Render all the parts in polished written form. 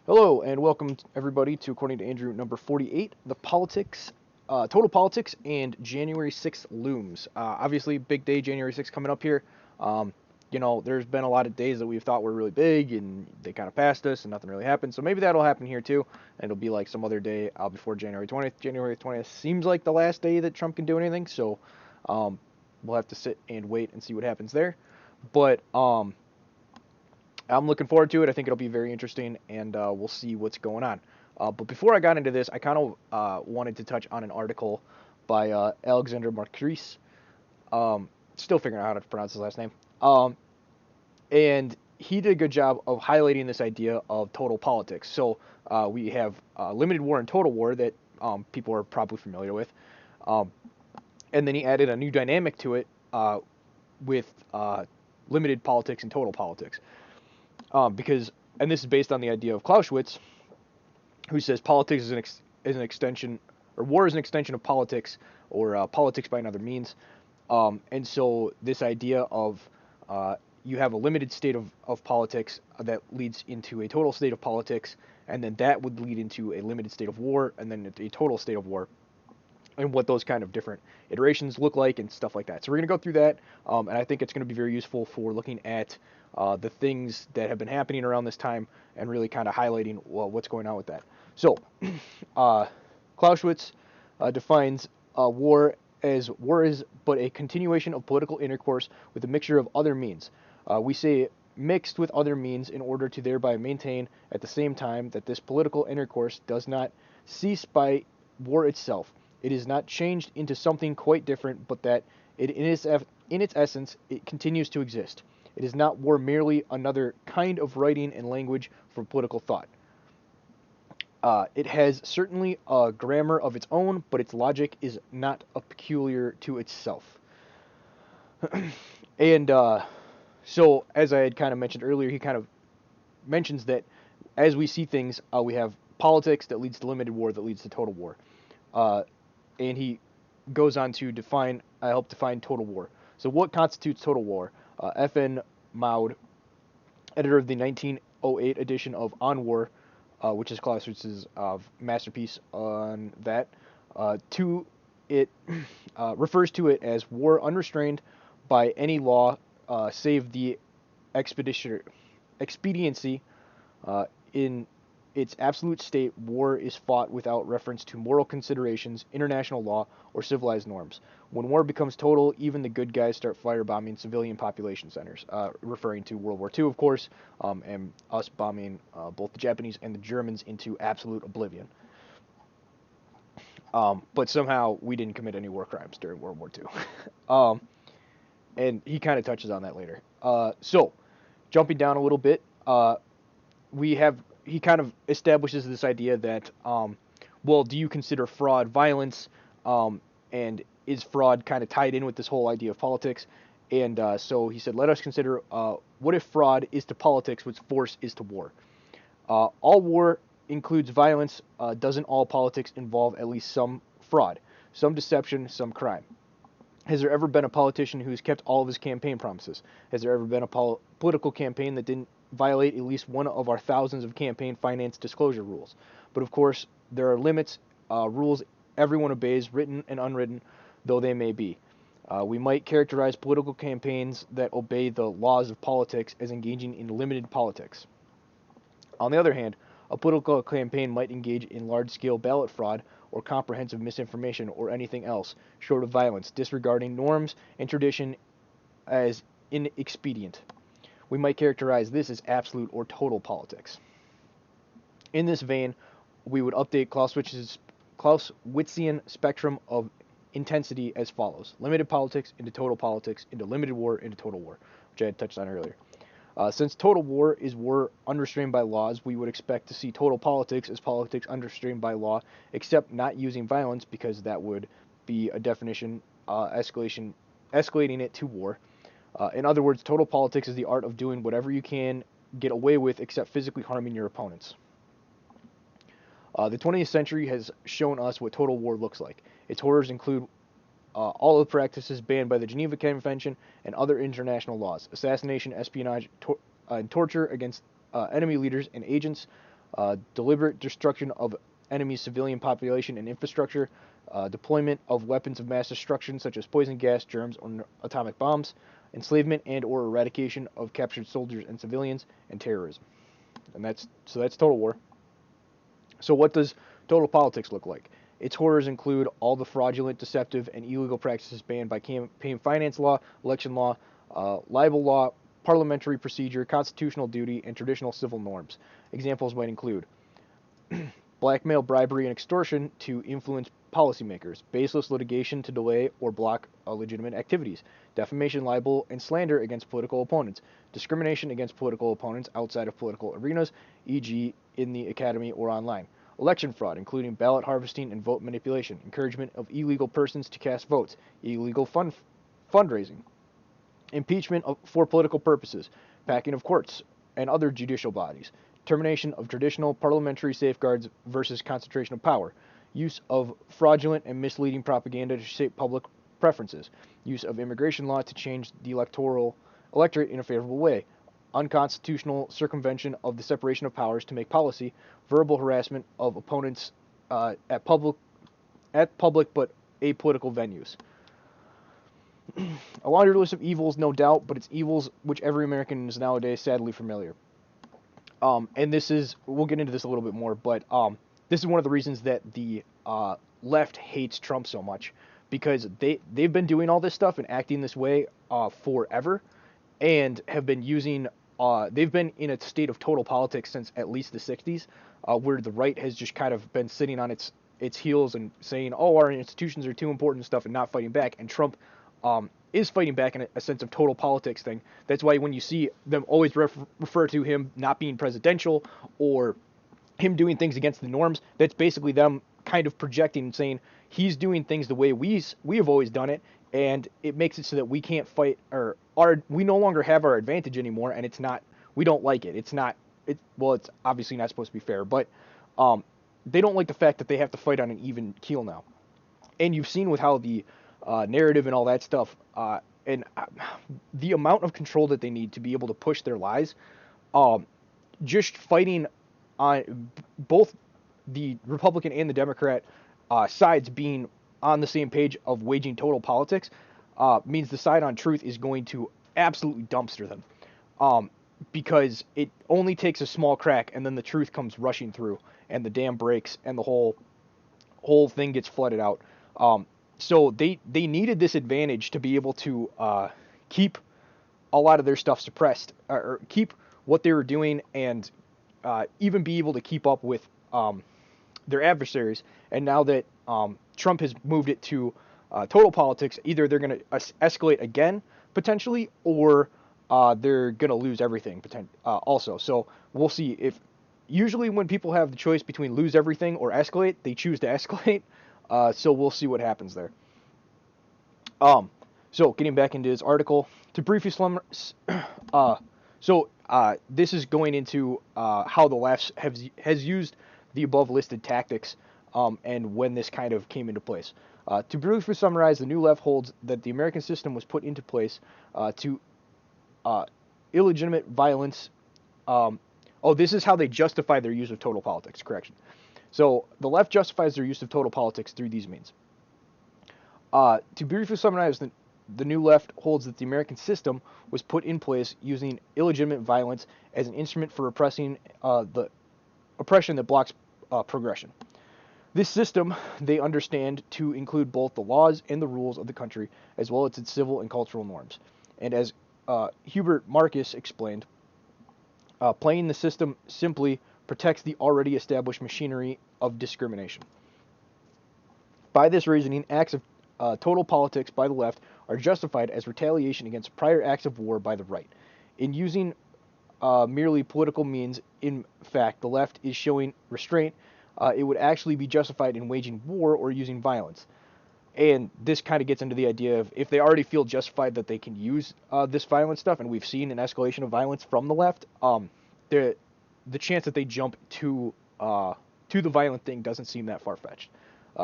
Hello and welcome everybody to According to Andrew number 48, the politics, total politics and January 6th looms. Obviously, big day, January 6th coming up here. Um, there's been a lot of days that we've thought were really big and they kind of passed us and nothing really happened. So maybe that'll happen here too. And it'll be like some other day before January 20th. January 20th seems like the last day that Trump can do anything. So um, we'll have to sit and wait and see what happens there. But I'm looking forward to it. I think it'll be very interesting, and we'll see what's going on. But before I got into this, I kind of wanted to touch on an article by Alexander Macris. Still figuring out how to pronounce his last name. And he did a good job of highlighting this idea of total politics. So we have limited war and total war that people are probably familiar with. Um, and then he added a new dynamic to it with limited politics and total politics. And this is based on the idea of Clausewitz, who says politics is an extension, or war is an extension of politics, or politics by another means. And so this idea of you have a limited state of politics that leads into a total state of politics, and then that would lead into a limited state of war, and then a total state of war, and what those kind of different iterations look like and stuff like that. So we're going to go through that, and I think it's going to be very useful for looking at the things that have been happening around this time and really kind of highlighting what's going on with that. So Clausewitz defines war as war is but a continuation of political intercourse with a mixture of other means. We say mixed with other means in order to thereby maintain at the same time that this political intercourse does not cease by war itself. It is not changed into something quite different, but that in its essence it continues to exist. It is not war merely another kind of writing and language for political thought. It has certainly a grammar of its own, but its logic is not a peculiar to itself. And so, as I had kind of mentioned earlier, he kind of mentions that as we see things, we have politics that leads to limited war that leads to total war. And he goes on to help define total war. So what constitutes total war? F.N. Maud, editor of the 1908 edition of On War, which is Clausewitz's masterpiece on that, to it refers to it as war unrestrained by any law save the expediency. In its absolute state, war is fought without reference to moral considerations, international law, or civilized norms. When war becomes total, even the good guys start firebombing civilian population centers, referring to World War II, of course, and us bombing both the Japanese and the Germans into absolute oblivion. But somehow we didn't commit any war crimes during World War II. And he kind of touches on that later. So, jumping down a little bit, he kind of establishes this idea that, well, do you consider fraud violence, and is fraud kind of tied in with this whole idea of politics? And so he said, let us consider what if fraud is to politics what force is to war. All war includes violence. Doesn't all politics involve at least some fraud, some deception, some crime? Has there ever been a politician who's kept all of his campaign promises? Has there ever been a political campaign that didn't violate at least one of our thousands of campaign finance disclosure rules? But of course, there are limits, rules everyone obeys, written and unwritten though they may be. We might characterize political campaigns that obey the laws of politics as engaging in limited politics. On the other hand, a political campaign might engage in large-scale ballot fraud or comprehensive misinformation or anything else short of violence, disregarding norms and tradition as inexpedient. We might characterize this as absolute or total politics. In this vein, we would update Clausewitzian spectrum of intensity as follows: limited politics into total politics into limited war into total war, which I had touched on earlier. Since total war is war unrestrained by laws, we would expect to see total politics as politics unrestrained by law, except not using violence, because that would be a definition escalating it to war. In other words, total politics is the art of doing whatever you can get away with except physically harming your opponents. The 20th century has shown us what total war looks like. Its horrors include all of the practices banned by the Geneva Convention and other international laws: assassination, espionage, and torture against enemy leaders and agents, deliberate destruction of enemy civilian population and infrastructure, deployment of weapons of mass destruction such as poison gas, germs, or atomic bombs, enslavement and or eradication of captured soldiers and civilians, and terrorism. And that's total war. So what does total politics look like? Its horrors include all the fraudulent, deceptive, and illegal practices banned by campaign finance law, election law, libel law, parliamentary procedure, constitutional duty, and traditional civil norms. Examples might include blackmail, bribery, and extortion to influence policymakers, baseless litigation to delay or block legitimate activities, defamation, libel, and slander against political opponents, discrimination against political opponents outside of political arenas, e.g., in the academy or online, election fraud, including ballot harvesting and vote manipulation, encouragement of illegal persons to cast votes, illegal fundraising, impeachment for political purposes, packing of courts and other judicial bodies, termination of traditional parliamentary safeguards versus concentration of power, use of fraudulent and misleading propaganda to shape public preferences, use of immigration law to change the electorate in a favorable way, unconstitutional circumvention of the separation of powers to make policy, verbal harassment of opponents at public but apolitical venues. A laundry list of evils, no doubt, but it's evils which every American is nowadays sadly familiar. And we'll get into this a little bit more, but this is one of the reasons that the left hates Trump so much, because they've been doing all this stuff and acting this way forever, and have been using, they've been in a state of total politics since at least the 60s, where the right has just kind of been sitting on its heels and saying, oh, our institutions are too important and stuff, and not fighting back, and Trump is fighting back in a sense of total politics thing. That's why when you see them always refer to him not being presidential or him doing things against the norms, that's basically them kind of projecting and saying he's doing things the way we have always done it, and it makes it so that we can't fight, or we no longer have our advantage anymore, and we don't like it. It's obviously not supposed to be fair, but they don't like the fact that they have to fight on an even keel now. And you've seen with how the narrative and all that stuff, and the amount of control that they need to be able to push their lies, just fighting on both the Republican and the Democrat sides being on the same page of waging total politics, means the side on truth is going to absolutely dumpster them, because it only takes a small crack and then the truth comes rushing through and the dam breaks and the whole thing gets flooded out. So they needed this advantage to be able to keep a lot of their stuff suppressed, or keep what they were doing, and even be able to keep up with their adversaries. And now that Trump has moved it to total politics, either they're going to escalate again, potentially, or they're going to lose everything also. So we'll see. If usually when people have the choice between lose everything or escalate, they choose to escalate. So we'll see what happens there. So getting back into his article, to briefly this is going into how the left has used the above listed tactics, and when this kind of came into place. To briefly summarize, the new left holds that the American system was put into place to illegitimate violence. This is how they justify their use of total politics. Correction. So the left justifies their use of total politics through these means. To briefly summarize, the new left holds that the American system was put in place using illegitimate violence as an instrument for repressing the oppression that blocks progression. This system, they understand to include both the laws and the rules of the country, as well as its civil and cultural norms. And as Hubert Marcus explained, playing the system simply protects the already established machinery of discrimination. By this reasoning, acts of total politics by the left are justified as retaliation against prior acts of war by the right. In using merely political means, in fact, the left is showing restraint. It would actually be justified in waging war or using violence. And this kind of gets into the idea of, if they already feel justified that they can use this violent stuff, and we've seen an escalation of violence from the left, the chance that they jump to the violent thing doesn't seem that far-fetched.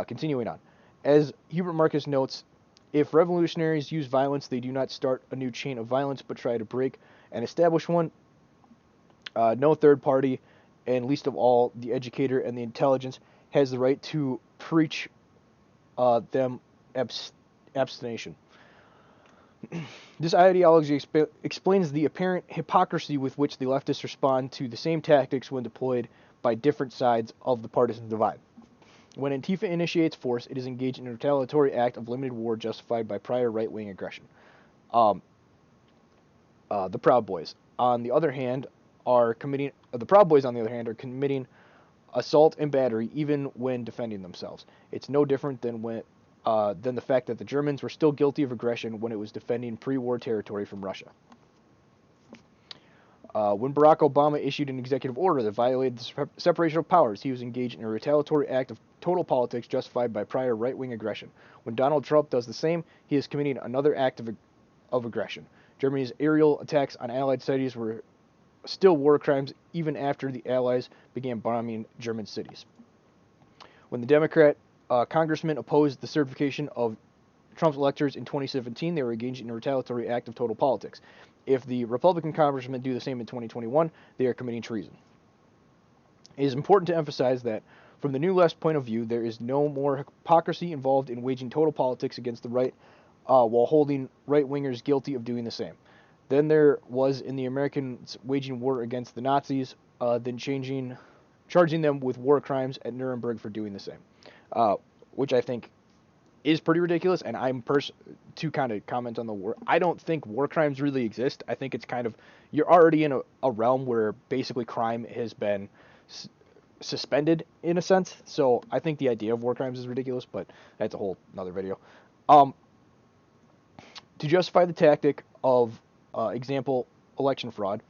Continuing on. As Hubert Marcus notes, if revolutionaries use violence, they do not start a new chain of violence, but try to break and establish one. No third party and least of all, the educator and the intelligence, has the right to preach them abstination. This ideology explains the apparent hypocrisy with which the leftists respond to the same tactics when deployed by different sides of the partisan divide. When Antifa initiates force, it is engaged in a retaliatory act of limited war justified by prior right-wing aggression. The Proud Boys, on the other hand, are committing assault and battery even when defending themselves. It's no different than the fact that the Germans were still guilty of aggression when it was defending pre-war territory from Russia. When Barack Obama issued an executive order that violated the separation of powers, he was engaged in a retaliatory act of total politics justified by prior right-wing aggression. When Donald Trump does the same, he is committing another act of aggression. Germany's aerial attacks on Allied cities were still war crimes even after the Allies began bombing German cities. When the Democrat congressman opposed the certification of Trump's electors in 2017, they were engaged in a retaliatory act of total politics. If the Republican congressmen do the same in 2021, they are committing treason. It is important to emphasize that, from the New Left's point of view, there is no more hypocrisy involved in waging total politics against the right while holding right-wingers guilty of doing the same than there was in the Americans waging war against the Nazis, than charging them with war crimes at Nuremberg for doing the same, which I think is pretty ridiculous. And to kind of comment on the war, I don't think war crimes really exist. I think it's kind of, you're already in a realm where basically crime has been suspended in a sense. So I think the idea of war crimes is ridiculous, but that's a whole another video. To justify the tactic of example election fraud,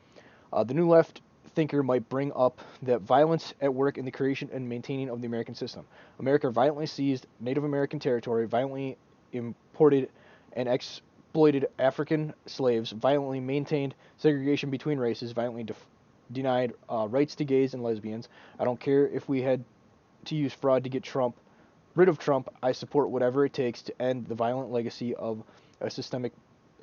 the New Left thinker might bring up that violence at work in the creation and maintaining of the American system. America violently seized Native American territory, violently imported and exploited African slaves, violently maintained segregation between races, violently denied rights to gays and lesbians. I don't care if we had to use fraud to get rid of Trump. I support whatever it takes to end the violent legacy of a systemic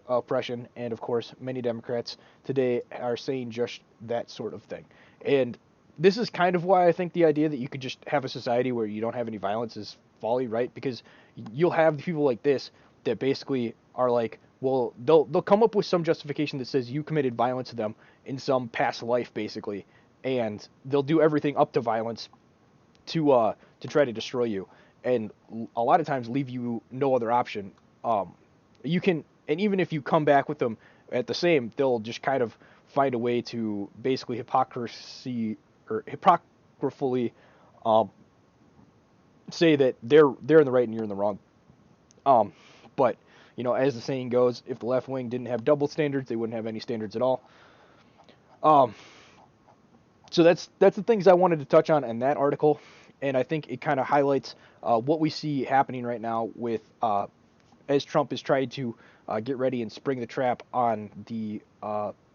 oppression, and of course many Democrats today are saying just that sort of thing. And this is kind of why I think the idea that you could just have a society where you don't have any violence is folly, right? Because you'll have people like this that basically are like, well, they'll come up with some justification that says you committed violence to them in some past life, basically, and they'll do everything up to violence to try to destroy you, and a lot of times leave you no other option. And even if you come back with them at the same, they'll just kind of find a way to basically hypocritically say that they're in the right and you're in the wrong. But as the saying goes, if the left wing didn't have double standards, they wouldn't have any standards at all. So that's the things I wanted to touch on in that article, and I think it kind of highlights what we see happening right now with as Trump is trying to get ready and spring the trap on the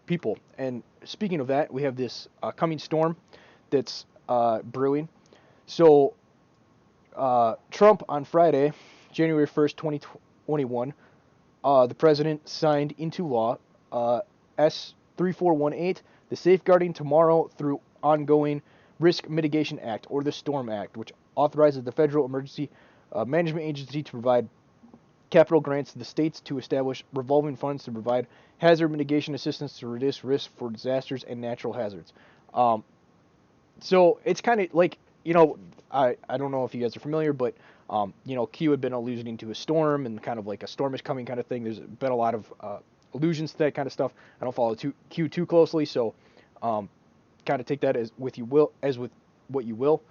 people. And speaking of that, we have this coming storm that's brewing. So Trump on Friday, January 1st, 2021, the president signed into law S3418, the Safeguarding Tomorrow Through Ongoing Risk Mitigation Act, or the STORM Act, which authorizes the Federal Emergency Management Agency to provide capital grants to the states to establish revolving funds to provide hazard mitigation assistance to reduce risk for disasters and natural hazards. So it's kind of like, I don't know if you guys are familiar, but, Q had been alluding to a storm and kind of like a storm is coming kind of thing. There's been a lot of allusions to that kind of stuff. I don't follow Q too closely, so kind of take that as with what you will.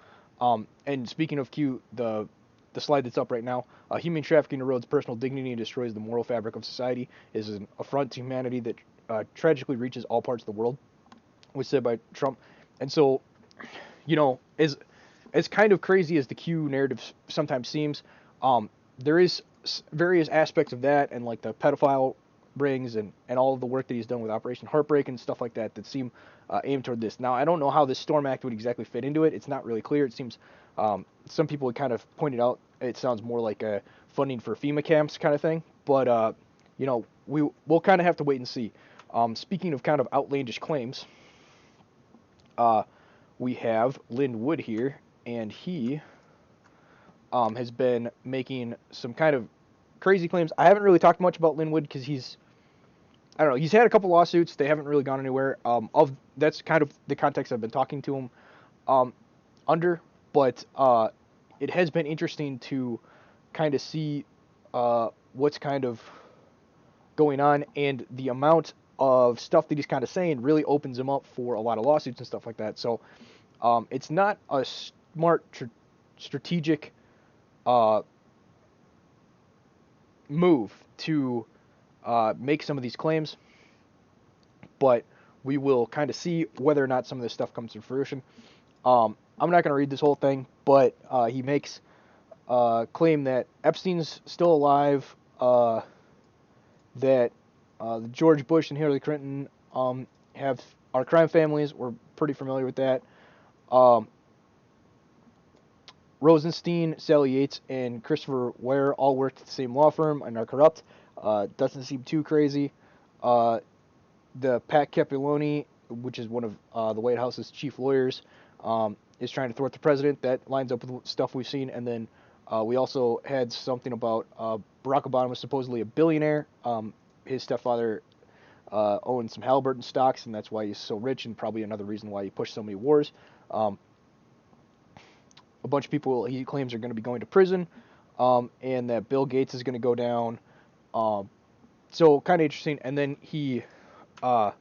And speaking of Q, the slide that's up right now, human trafficking erodes personal dignity and destroys the moral fabric of society, is an affront to humanity that tragically reaches all parts of the world, was said by Trump. And so, as kind of crazy as the Q narrative sometimes seems, there is various aspects of that, and like the pedophile rings and all of the work that he's done with Operation Heartbreak and stuff like that seem aimed toward this. Now, I don't know how this STORM Act would exactly fit into it. It's not really clear. It seems some people had kind of pointed out it sounds more like a funding for FEMA camps kind of thing. But, we'll kind of have to wait and see. Speaking of kind of outlandish claims, we have Lynn Wood here, and he has been making some kind of crazy claims. I haven't really talked much about Lynn Wood because I don't know, he's had a couple lawsuits. They haven't really gone anywhere. That's kind of the context I've been talking to him under, but it has been interesting to kind of see what's kind of going on, and the amount of stuff that he's kind of saying really opens him up for a lot of lawsuits and stuff like that. So it's not a smart, strategic move to make some of these claims, but we will kind of see whether or not some of this stuff comes to fruition. I'm not going to read this whole thing, but he makes a claim that Epstein's still alive, that George Bush and Hillary Clinton are crime families. We're pretty familiar with that. Rosenstein, Sally Yates, and Christopher Ware all worked at the same law firm and are corrupt. Doesn't seem too crazy. The Pat Cipollone, which is one of the White House's chief lawyers, is trying to thwart the president. That lines up with stuff we've seen. And then we also had something about Barack Obama was supposedly a billionaire. His stepfather owned some Halliburton stocks, and that's why he's so rich, and probably another reason why he pushed so many wars. A bunch of people he claims are going to be going to prison, and that Bill Gates is going to go down. So kind of interesting. And then he had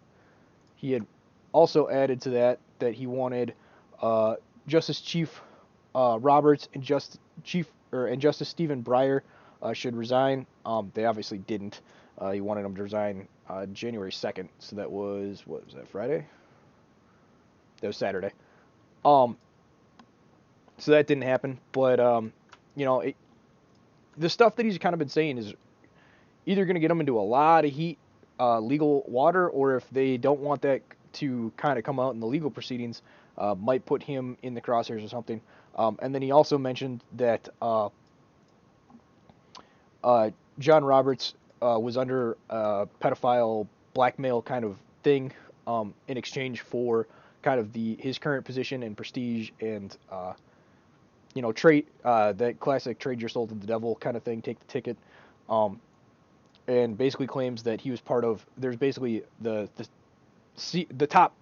also added to that he wanted Justice Chief Roberts and Justice Stephen Breyer should resign. They obviously didn't. He wanted them to resign January 2nd. So that was, what was that, Friday? That was Saturday. So that didn't happen. But, the stuff that he's kind of been saying is either going to get him into a lot of heat, legal water, or if they don't want that to kind of come out in the legal proceedings, might put him in the crosshairs or something. And then he also mentioned that John Roberts was under a pedophile blackmail kind of thing in exchange for kind of his current position and prestige and trade, that classic trade your soul to the devil kind of thing, take the ticket, and basically claims that he was part of. There's basically the top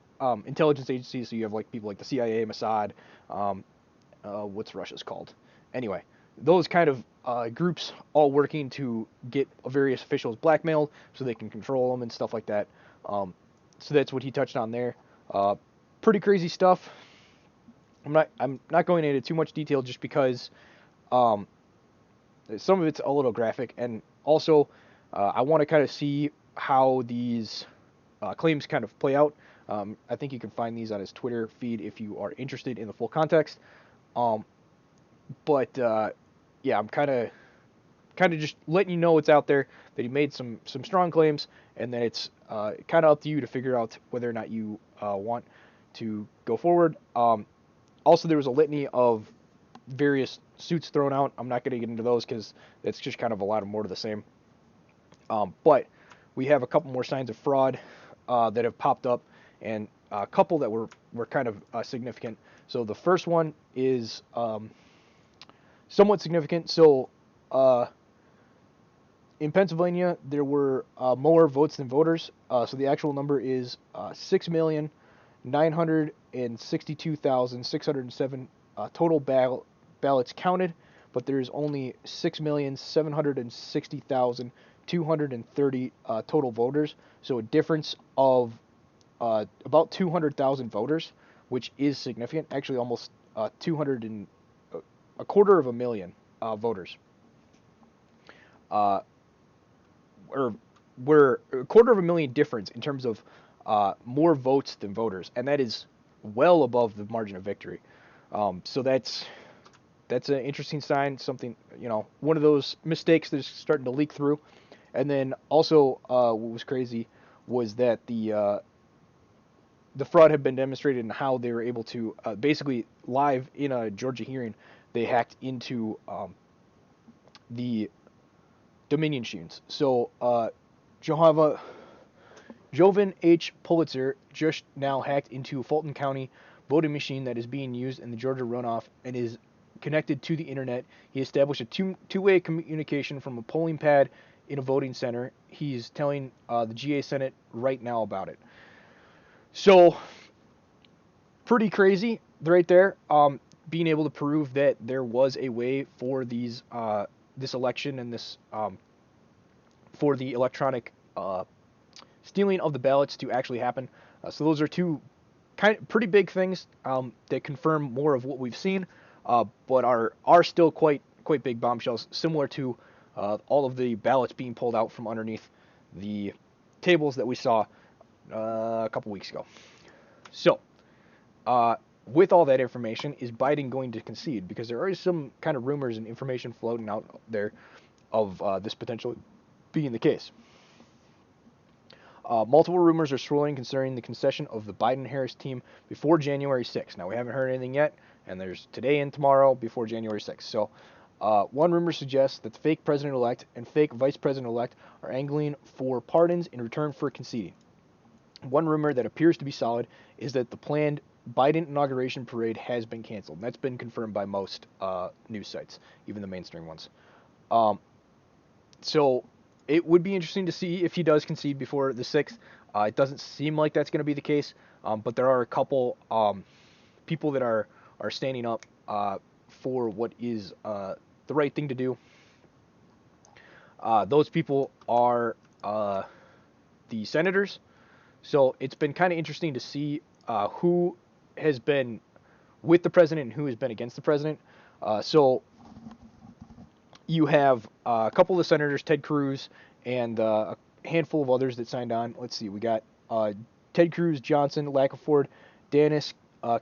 intelligence agencies. So you have like people like the CIA, Mossad, what's Russia's called? Anyway, those kind of groups all working to get various officials blackmailed so they can control them and stuff like that. So that's what he touched on there. Pretty crazy stuff. I'm not going into too much detail just because some of it's a little graphic, and also I want to kind of see how these claims kind of play out. I think you can find these on his Twitter feed if you are interested in the full context. But yeah, I'm kind of just letting you know what's out there, that he made some strong claims, and that it's kind of up to you to figure out whether or not you want to go forward. Also, there was a litany of various suits thrown out. I'm not going to get into those because that's just kind of a lot of more to the same. But we have a couple more signs of fraud that have popped up, and a couple that were kind of significant. So the first one is somewhat significant. So in Pennsylvania, there were more votes than voters. So the actual number is 6,962,607 total ballots counted, but there's only 6,760,230 total voters. So a difference of about 200,000 voters, which is significant. Actually, almost a quarter of a million voters. Or we're a quarter of a million difference in terms of more votes than voters, and that is well above the margin of victory. So that's an interesting sign. Something, one of those mistakes that's starting to leak through. And then also, what was crazy was that the fraud had been demonstrated in how they were able to basically live in a Georgia hearing, they hacked into the Dominion machines. So Jovan H. Pulitzer just now hacked into Fulton County voting machine that is being used in the Georgia runoff and is connected to the internet. He established a two-way communication from a polling pad in a voting center. He's telling the GA Senate right now about it. So, pretty crazy right there. Being able to prove that there was a way for these this election and this for the electronic stealing of the ballots to actually happen. So those are two pretty big things that confirm more of what we've seen, but are still quite big bombshells, similar to all of the ballots being pulled out from underneath the tables that we saw a couple weeks ago. So, with all that information, is Biden going to concede? Because there are some kind of rumors and information floating out there of this potentially being the case. Multiple rumors are swirling concerning the concession of the Biden-Harris team before January 6th. Now, we haven't heard anything yet, and there's today and tomorrow before January 6th. So, one rumor suggests that the fake president-elect and fake vice president-elect are angling for pardons in return for conceding. One rumor that appears to be solid is that the planned Biden inauguration parade has been canceled. And that's been confirmed by most news sites, even the mainstream ones. So it would be interesting to see if he does concede before the 6th. It doesn't seem like that's going to be the case, but there are a couple people that are standing up for what is the right thing to do. Those people are the senators. So it's been kind of interesting to see who has been with the president and who has been against the president. So you have a couple of the senators, Ted Cruz, and a handful of others that signed on. Let's see, we got Ted Cruz, Johnson, Lackford, Dennis,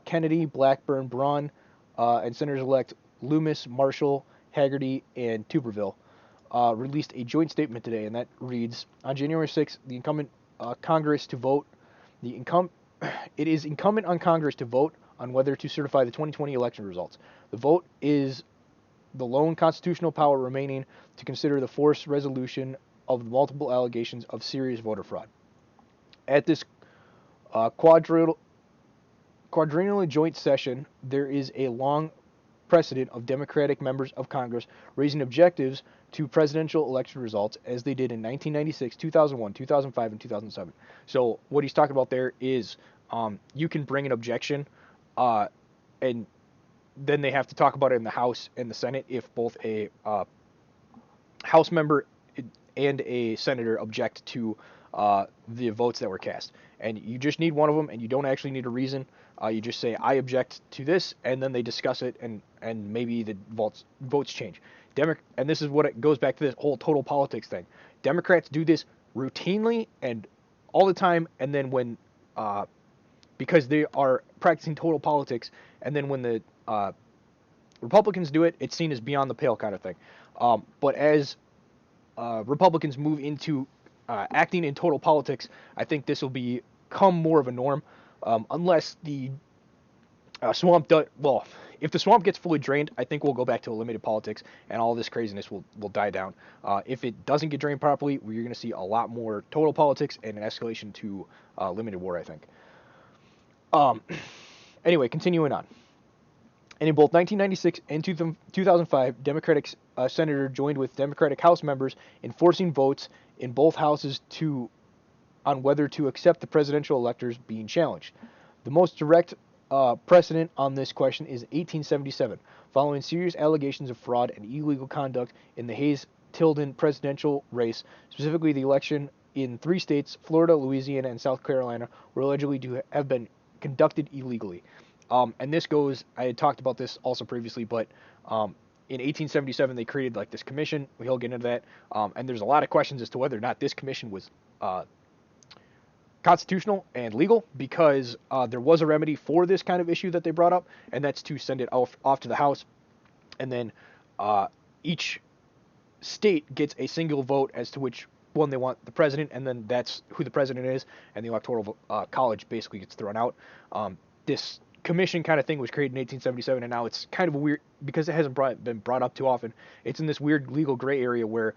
Kennedy, Blackburn, Braun, and Senators-elect Loomis, Marshall, Haggerty, and Tuberville released a joint statement today, and that reads, on January 6th, the incumbent Congress to vote. It is incumbent on Congress to vote on whether to certify the 2020 election results. The vote is the lone constitutional power remaining to consider the forced resolution of the multiple allegations of serious voter fraud. At this quadrennial joint session, there is a long precedent of Democratic members of Congress raising objectives to presidential election results as they did in 1996, 2001, 2005, and 2007. So what he's talking about there is you can bring an objection and then they have to talk about it in the House and the Senate if both a House member and a senator object to the votes that were cast. And you just need one of them, and you don't actually need a reason. You just say, I object to this, and then they discuss it, and maybe the votes change. And this is what it goes back to this whole total politics thing. Democrats do this routinely and all the time, and then when, because they are practicing total politics, and then when the Republicans do it, it's seen as beyond the pale kind of thing. But as Republicans move into acting in total politics, I think this will become more of a norm, unless the swamp does, well, if the swamp gets fully drained, I think we'll go back to limited politics, and all this craziness will die down. If it doesn't get drained properly, we're going to see a lot more total politics and an escalation to limited war, I think. Anyway, continuing on. And in both 1996 and 2005, Democratic senator joined with Democratic House members in forcing votes in both houses on whether to accept the presidential electors being challenged. The most direct precedent on this question is 1877, following serious allegations of fraud and illegal conduct in the Hayes-Tilden presidential race, specifically the election in 3 states, Florida, Louisiana, and South Carolina, were allegedly to have been conducted illegally. And this goes, I had talked about this also previously, but in 1877 they created like this commission. We'll get into that. And there's a lot of questions as to whether or not this commission was constitutional and legal, because there was a remedy for this kind of issue that they brought up, and that's to send it off to the House, and then each state gets a single vote as to which one they want the president, and then that's who the president is, and the electoral college basically gets thrown out. This commission kind of thing was created in 1877, and now it's kind of a weird, because it hasn't been brought up too often, it's in this weird legal gray area where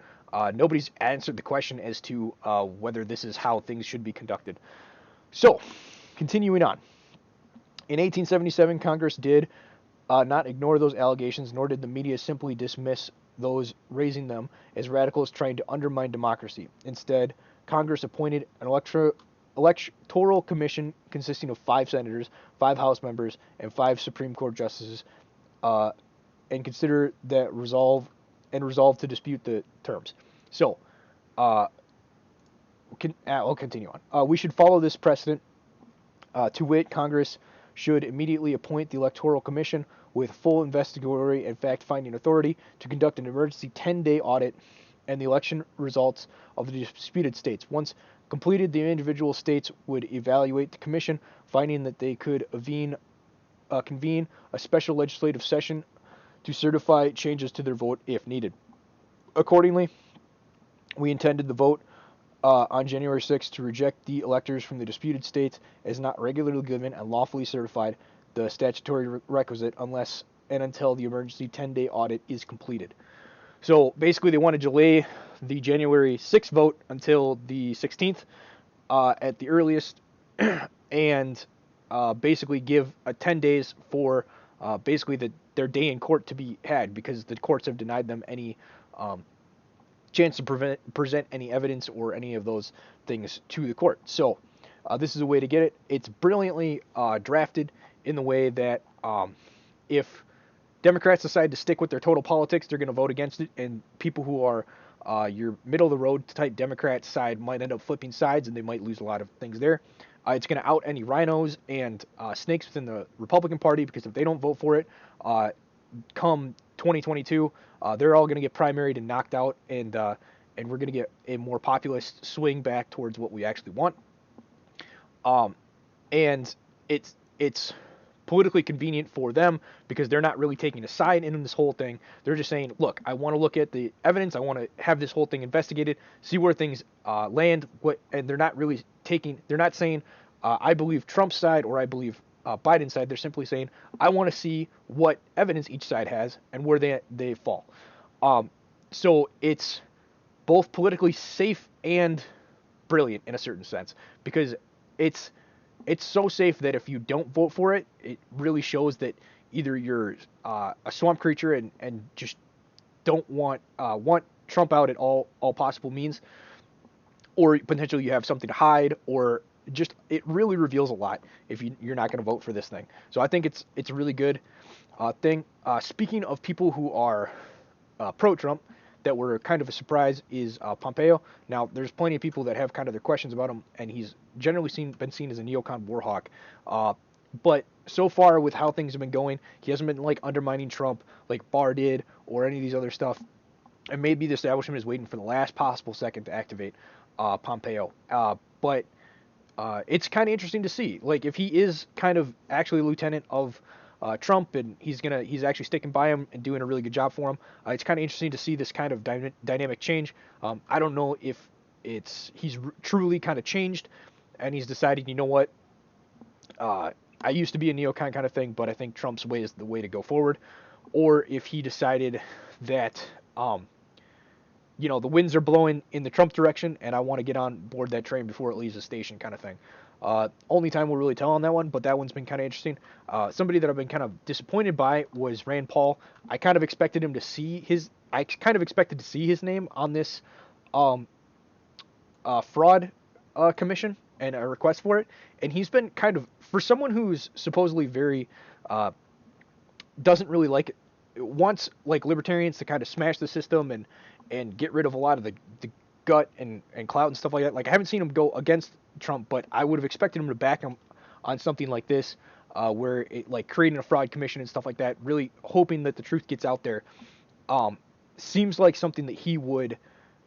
nobody's answered the question as to whether this is how things should be conducted. So, continuing on. In 1877, Congress did not ignore those allegations, nor did the media simply dismiss those raising them as radicals trying to undermine democracy. Instead, Congress appointed an electoral commission consisting of 5 senators, 5 House members, and 5 Supreme Court justices, uh, and consider that resolve to dispute the terms. So, uh, I'll continue on. We should follow this precedent. To wit, Congress should immediately appoint the Electoral Commission with full investigatory and fact-finding authority to conduct an emergency 10-day audit and the election results of the disputed states. Once completed, the individual states would evaluate the commission, finding that they could convene a special legislative session to certify changes to their vote if needed. Accordingly, we intended the vote on January 6th to reject the electors from the disputed states as not regularly given and lawfully certified, the statutory requisite, unless and until the emergency 10-day audit is completed. So basically, they want to delay the January 6th vote until the 16th at the earliest, and basically give 10 days for basically their day in court to be had, because the courts have denied them any chance to present any evidence or any of those things to the court. So this is a way to get it. It's brilliantly drafted in the way that if Democrats decide to stick with their total politics, they're going to vote against it, and people who are your middle-of-the-road type Democrat side might end up flipping sides, and they might lose a lot of things there. It's going to out any rhinos and snakes within the Republican Party, because if they don't vote for it, come 2022, they're all going to get primaried and knocked out, and we're going to get a more populist swing back towards what we actually want. And it's politically convenient for them because they're not really taking a side in this whole thing. They're just saying, look, I want to look at the evidence. I want to have this whole thing investigated, see where things land. And they're not really they're not saying, I believe Trump's side or I believe Biden's side. They're simply saying, I want to see what evidence each side has and where they fall. So it's both politically safe and brilliant in a certain sense, because it's so safe that if you don't vote for it, it really shows that either you're a swamp creature and just don't want Trump out at all possible means, or potentially you have something to hide, or just it really reveals a lot if you're not going to vote for this thing. So I think it's a really good thing. Speaking of people who are pro-Trump, that were kind of a surprise is Pompeo. Now, there's plenty of people that have kind of their questions about him, and he's generally been seen as a neocon war hawk. But so far, with how things have been going, he hasn't been like undermining Trump like Barr did or any of these other stuff. And maybe the establishment is waiting for the last possible second to activate Pompeo. But it's kind of interesting to see, like, if he is kind of actually a lieutenant of Trump, and he's actually sticking by him and doing a really good job for him. It's kind of interesting to see this kind of dynamic change. I don't know if he's truly kind of changed, and he's decided, you know what, I used to be a neocon kind of thing, but I think Trump's way is the way to go forward, or if he decided that the winds are blowing in the Trump direction, and I want to get on board that train before it leaves the station, kind of thing. Only time we'll really tell on that one, but that one's been kind of interesting. Somebody that I've been kind of disappointed by was Rand Paul. I kind of expected to see his name on this fraud commission and a request for it, and he's been kind of, for someone who's supposedly very doesn't really like it, wants like libertarians to kind of smash the system and get rid of a lot of the gut and clout and stuff like that. Like, I haven't seen him go against Trump, but I would have expected him to back him on something like this, where it, like creating a fraud commission and stuff like that, really hoping that the truth gets out there. Seems like something that he would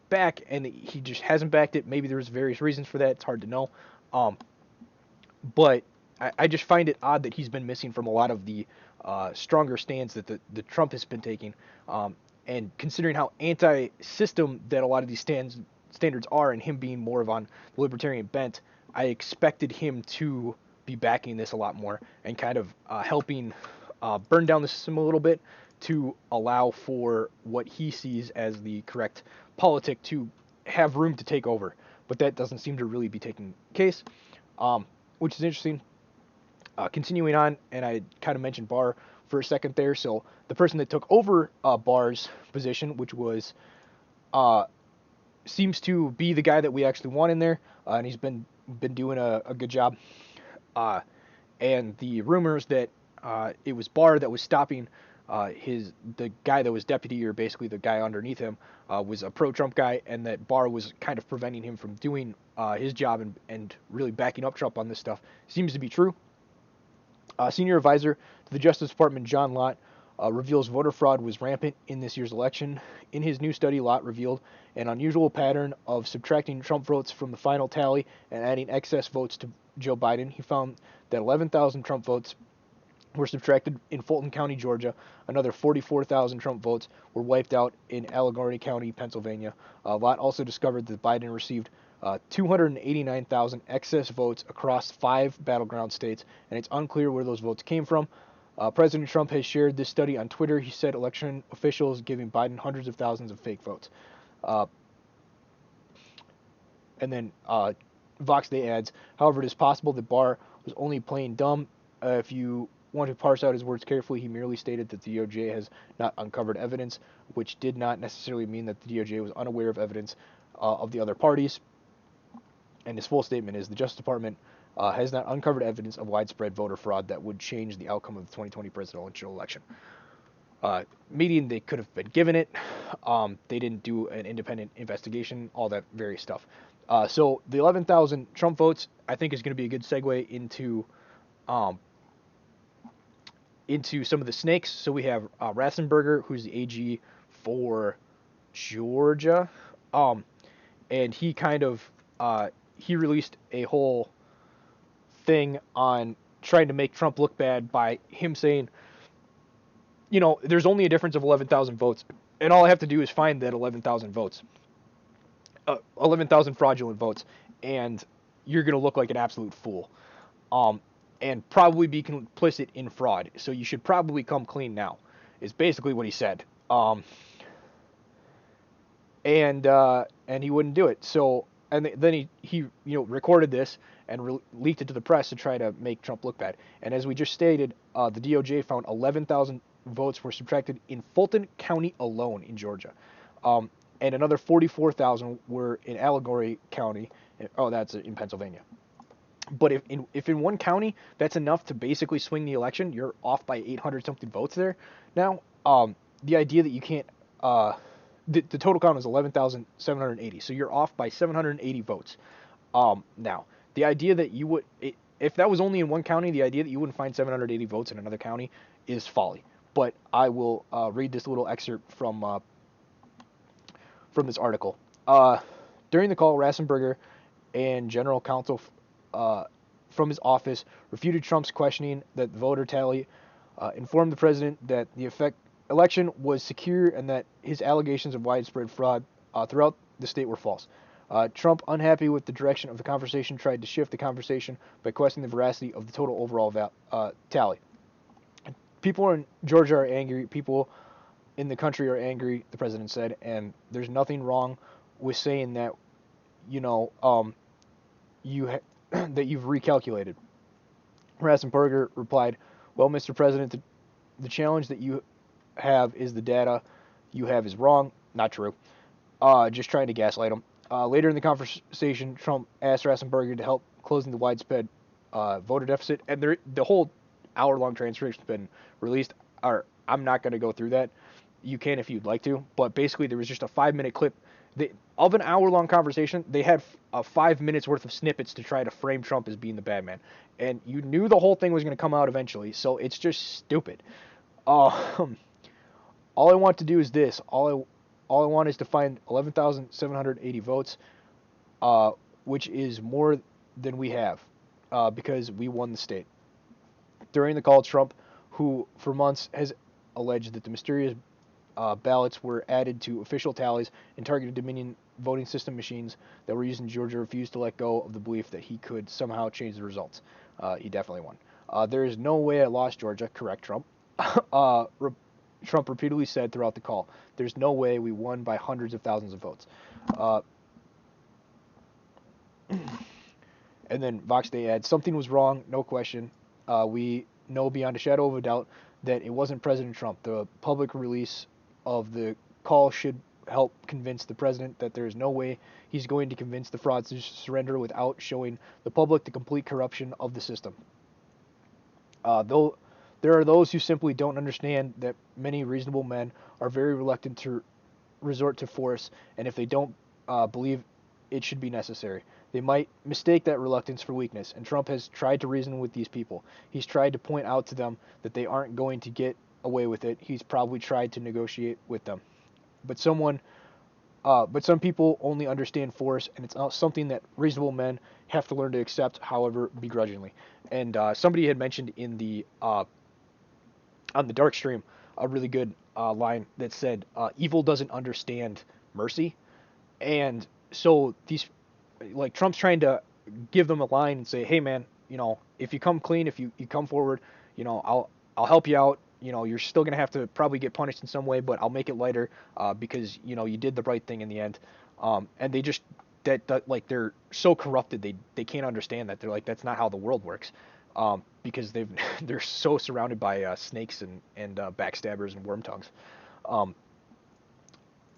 back, and he just hasn't backed it. Maybe there's various reasons for that. It's hard to know. But I just find it odd that he's been missing from a lot of the stronger stands that the Trump has been taking. And considering how anti-system that a lot of these standards are, and him being more of on the libertarian bent, I expected him to be backing this a lot more and kind of helping burn down the system a little bit to allow for what he sees as the correct politic to have room to take over. But that doesn't seem to really be taking case, which is interesting. Continuing on, and I kind of mentioned Barr for a second there. So the person that took over Barr's position, which was uh, seems to be the guy that we actually want in there, and he's been doing a good job. Uh, and the rumors that it was Barr that was stopping the guy that was deputy, or basically the guy underneath him, was a pro-Trump guy, and that Barr was kind of preventing him from doing his job and really backing up Trump on this stuff, seems to be true. Senior advisor to the Justice Department, John Lott, reveals voter fraud was rampant in this year's election. In his new study, Lott revealed an unusual pattern of subtracting Trump votes from the final tally and adding excess votes to Joe Biden. He found that 11,000 Trump votes were subtracted in Fulton County, Georgia. Another 44,000 Trump votes were wiped out in Allegheny County, Pennsylvania. Lott also discovered that Biden received 289,000 excess votes across 5 battleground states, and it's unclear where those votes came from. President Trump has shared this study on Twitter. He said election officials giving Biden hundreds of thousands of fake votes. And then Vox Day adds, however, it is possible that Barr was only playing dumb. If you want to parse out his words carefully, he merely stated that the DOJ has not uncovered evidence, which did not necessarily mean that the DOJ was unaware of evidence of the other parties. And his full statement is, the Justice Department has not uncovered evidence of widespread voter fraud that would change the outcome of the 2020 presidential election. Meaning they could have been given it. They didn't do an independent investigation, all that various stuff. So the 11,000 Trump votes, I think, is going to be a good segue into some of the snakes. So we have Ratzenberger, who's the AG for Georgia, and he kind of he released a whole thing on trying to make Trump look bad by him saying, you know, there's only a difference of 11,000 votes, and all I have to do is find that 11,000 votes, 11,000 fraudulent votes, and you're going to look like an absolute fool, and probably be complicit in fraud. So you should probably come clean now, is basically what he said. And he wouldn't do it. So, and then he recorded this and leaked it to the press to try to make Trump look bad. And as we just stated, the DOJ found 11,000 votes were subtracted in Fulton County alone in Georgia, and another 44,000 were in Allegheny County. Oh, that's in Pennsylvania. But if in one county that's enough to basically swing the election, you're off by 800 something votes there. Now, the idea that you can't the total count is 11,780, so you're off by 780 votes. Now, the idea that you would, if that was only in one county, the idea that you wouldn't find 780 votes in another county is folly. But I will read this little excerpt from this article. During the call, Ratzenberger and General Counsel from his office refuted Trump's questioning that the voter tally informed the president that the election was secure and that his allegations of widespread fraud throughout the state were false. Trump, unhappy with the direction of the conversation, tried to shift the conversation by questioning the veracity of the total overall tally. People in Georgia are angry. People in the country are angry, the president said, and there's nothing wrong with saying that, that you've recalculated. Ratzenberger replied, well, Mr. President, the challenge that you have is the data you have is wrong. Not true. Just trying to gaslight him. Later in the conversation, Trump asked Ratzenberger to help closing the widespread voter deficit, and the whole hour-long transcript has been released. I'm not going to go through that. You can if you'd like to, but basically there was just a 5-minute clip of an hour-long conversation. They had 5 minutes worth of snippets to try to frame Trump as being the bad man, and you knew the whole thing was going to come out eventually, so it's just stupid. All I want to do is this. All I want is to find 11,780 votes, which is more than we have, because we won the state. During the call, Trump, who for months has alleged that the mysterious ballots were added to official tallies and targeted Dominion voting system machines that were used in Georgia, refused to let go of the belief that he could somehow change the results. He definitely won. There is no way I lost Georgia. Correct, Trump. Trump repeatedly said throughout the call, there's no way we won by hundreds of thousands of votes. And then Vox Day adds, something was wrong, no question. We know beyond a shadow of a doubt that it wasn't President Trump. The public release of the call should help convince the president that there is no way he's going to convince the fraudsters to surrender without showing the public the complete corruption of the system. Though there are those who simply don't understand that many reasonable men are very reluctant to resort to force, and if they don't believe it should be necessary, they might mistake that reluctance for weakness, and Trump has tried to reason with these people. He's tried to point out to them that they aren't going to get away with it. He's probably tried to negotiate with them. But some people only understand force, and it's not something that reasonable men have to learn to accept, however begrudgingly. And somebody had mentioned in the on the dark stream a really good line that said, "Evil doesn't understand mercy," and so these, like, Trump's trying to give them a line and say, "Hey, man, if you come clean, if you come forward, I'll help you out. You're still gonna have to probably get punished in some way, but I'll make it lighter because you did the right thing in the end." And they just that like they're so corrupted they can't understand that. They're like, that's not how the world works, because they're so surrounded by snakes and backstabbers and worm tongues. Um,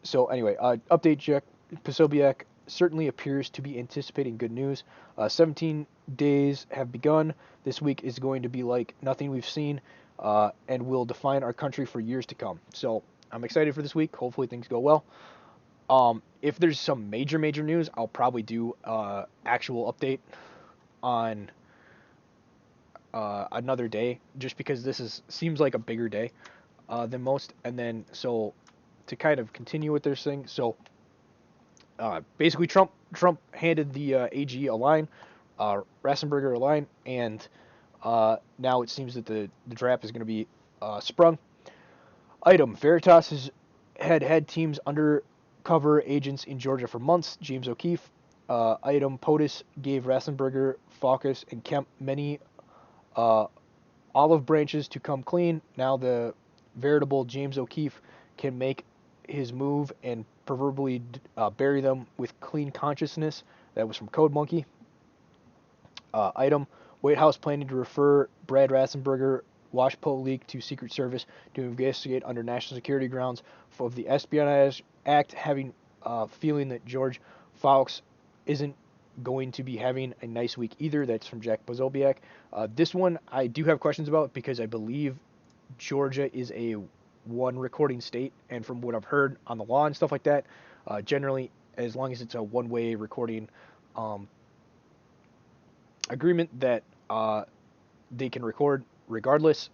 so anyway, update Jack Posobiec certainly appears to be anticipating good news. 17 days have begun. This week is going to be like nothing we've seen, and will define our country for years to come. So I'm excited for this week. Hopefully things go well. If there's some major news, I'll probably do actual update on another day, just because seems like a bigger day than most. And then so to kind of continue with this thing, so basically Trump handed the AG a line, Rassenberger a line, and now it seems that the draft is going to be sprung. Item: Veritas has had teams undercover agents in Georgia for months. James O'Keefe. Item: POTUS gave Rassenberger, Faucus, and Kemp many olive branches to come clean. Now the veritable James O'Keefe can make his move and proverbially bury them with clean consciousness. That was from Code Monkey. Item: White House planning to refer Brad Rassenberger Washpo leak to Secret Service to investigate under national security grounds of the Espionage Act, having feeling that George Fawkes isn't going to be having a nice week either. That's from Jack Posobiec. This one I do have questions about because I believe Georgia is a one recording state, and from what I've heard on the law and stuff like that, generally, as long as it's a one-way recording agreement, that they can record regardless.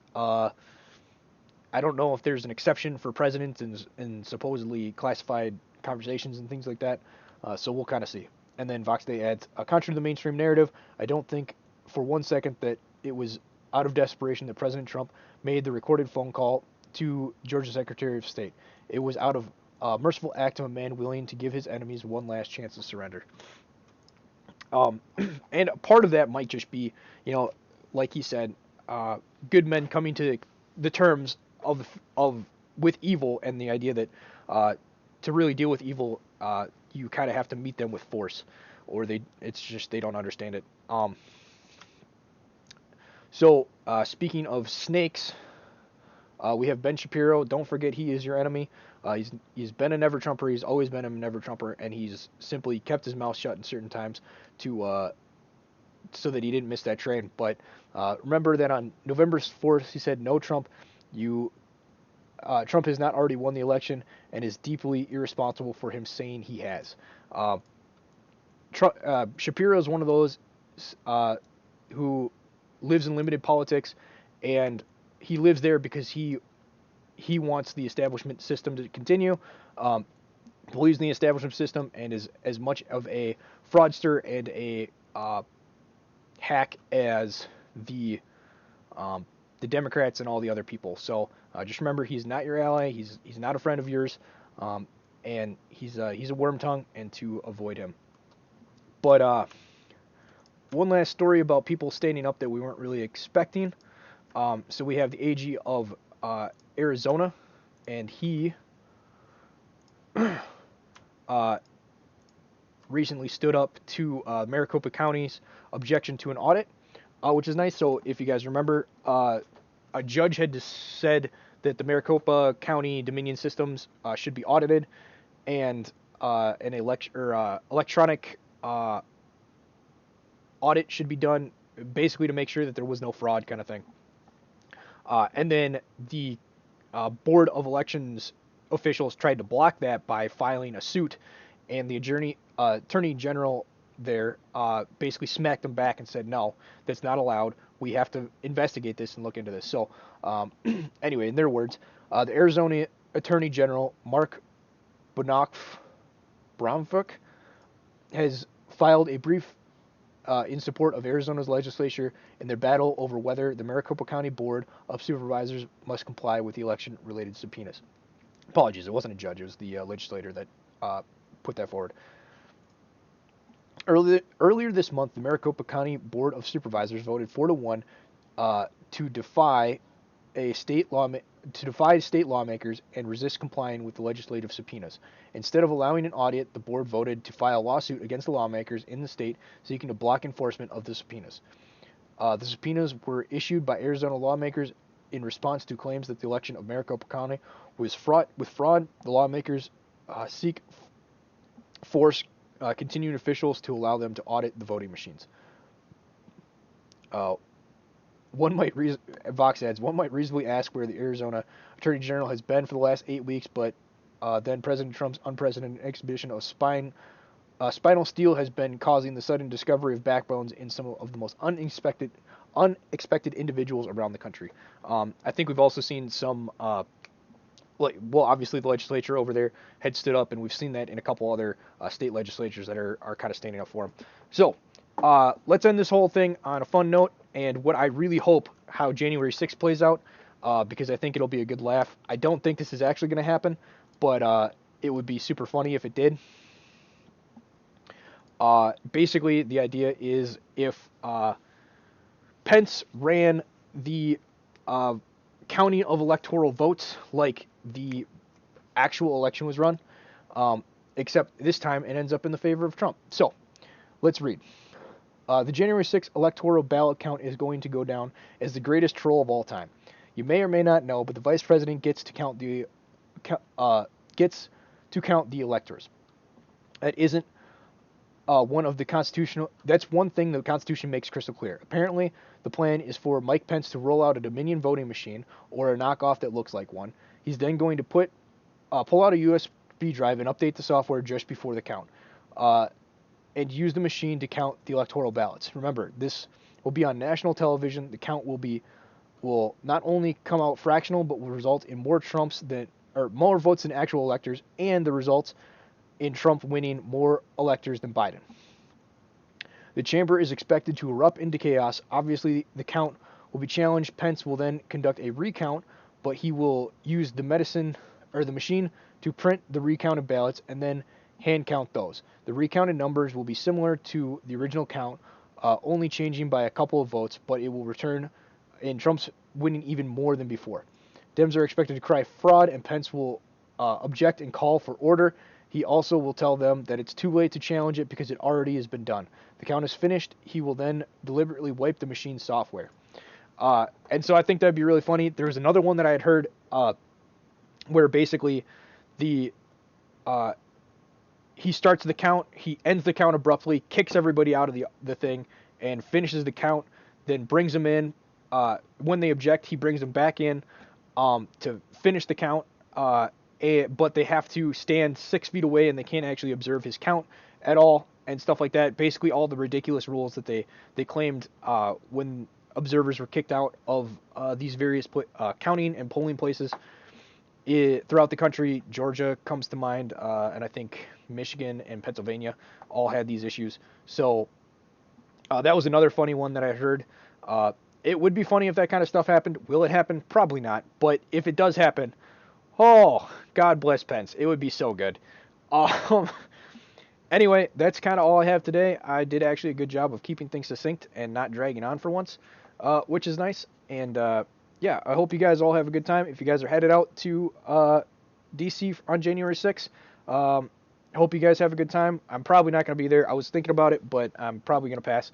I don't know if there's an exception for presidents and supposedly classified conversations and things like that, so we'll kind of see. And then Vox Day adds, contrary to the mainstream narrative, I don't think for one second that it was out of desperation that President Trump made the recorded phone call to Georgia Secretary of State. It was out of a merciful act of a man willing to give his enemies one last chance to surrender. And part of that might just be, like he said, good men coming to the terms of with evil, and the idea that to really deal with evil, you kind of have to meet them with force, or it's just they don't understand it. So speaking of snakes, we have Ben Shapiro. Don't forget, he is your enemy. He's been a never Trumper. He's always been a never Trumper, and he's simply kept his mouth shut in certain times to so that he didn't miss that train. But remember that on November 4th, he said, "No, Trump, Trump has not already won the election and is deeply irresponsible for him saying he has." Shapiro is one of those who lives in limited politics, and he lives there because he wants the establishment system to continue, believes in the establishment system, and is as much of a fraudster and a hack as the Democrats and all the other people. So just remember, he's not your ally. He's not a friend of yours, and he's a worm tongue, and to avoid him. But one last story about people standing up that we weren't really expecting. So we have the AG of Arizona, and he recently stood up to Maricopa County's objection to an audit. which is nice. So if you guys remember, a judge had said that the Maricopa County Dominion systems should be audited, and electronic audit should be done, basically to make sure that there was no fraud, kind of thing. And then the Board of Elections officials tried to block that by filing a suit, and the attorney general there basically smacked them back and said, no, that's not allowed. We have to investigate this and look into this. So anyway, in their words, the Arizona Attorney General, Mark Bromfuk, has filed a brief in support of Arizona's legislature in their battle over whether the Maricopa County Board of Supervisors must comply with the election-related subpoenas. Apologies, it wasn't a judge, it was the legislator that put that forward. Earlier this month, the Maricopa County Board of Supervisors voted 4-1 to defy state lawmakers and resist complying with the legislative subpoenas. Instead of allowing an audit, the board voted to file a lawsuit against the lawmakers in the state seeking to block enforcement of the subpoenas. The subpoenas were issued by Arizona lawmakers in response to claims that the election of Maricopa County was fraught with fraud. The lawmakers force continuing officials to allow them to audit the voting machines. Vox adds, one might reasonably ask where the Arizona Attorney General has been for the last 8 weeks, but then President Trump's unprecedented exhibition of spinal steel has been causing the sudden discovery of backbones in some of the most unexpected individuals around the country. I think we've also seen some, obviously the legislature over there had stood up, and we've seen that in a couple other state legislatures that are kind of standing up for him. So let's end this whole thing on a fun note, and what I really hope how January 6th plays out, because I think it'll be a good laugh. I don't think this is actually going to happen, but it would be super funny if it did. Basically, the idea is if Pence ran the counting of electoral votes like the actual election was run, except this time it ends up in the favor of Trump. So, let's read. The January 6th electoral ballot count is going to go down as the greatest troll of all time. You may or may not know, but the vice president gets to count the electors. That isn't that's one thing the Constitution makes crystal clear. Apparently, the plan is for Mike Pence to roll out a Dominion voting machine or a knockoff that looks like one. He's then going to pull out a USB drive and update the software just before the count, and use the machine to count the electoral ballots. Remember, this will be on national television. The count will not only come out fractional, but will result in more votes than actual electors, and the results in Trump winning more electors than Biden. The chamber is expected to erupt into chaos. Obviously, the count will be challenged. Pence will then conduct a recount, but he will use the machine to print the recounted ballots and then hand count those. The recounted numbers will be similar to the original count, only changing by a couple of votes, but it will return in Trump's winning even more than before. Dems are expected to cry fraud, and Pence will object and call for order. He also will tell them that it's too late to challenge it because it already has been done. The count is finished. He will then deliberately wipe the machine's software. And so I think that'd be really funny. There was another one that I had heard where basically he starts the count, he ends the count abruptly, kicks everybody out of the thing, and finishes the count, then brings them in. When they object, he brings them back in to finish the count, but they have to stand 6 feet away and they can't actually observe his count at all and stuff like that. Basically all the ridiculous rules that they claimed when observers were kicked out of these various counting and polling places throughout the country. Georgia comes to mind, and I think Michigan and Pennsylvania all had these issues. So that was another funny one that I heard. It would be funny if that kind of stuff happened. Will it happen? Probably not. But if it does happen, oh, God bless Pence. It would be so good. Anyway, that's kind of all I have today. I did actually a good job of keeping things succinct and not dragging on for once, which is nice. And yeah, I hope you guys all have a good time. If you guys are headed out to DC on January 6th, I hope you guys have a good time. I'm probably not going to be there. I was thinking about it, but I'm probably going to pass.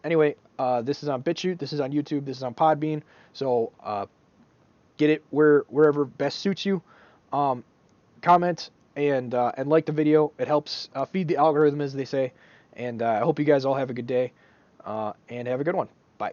Anyway, this is on BitChute, this is on YouTube, this is on Podbean. So get it wherever best suits you. Comment and like the video. It helps feed the algorithm, as they say. And I hope you guys all have a good day and have a good one. Bye.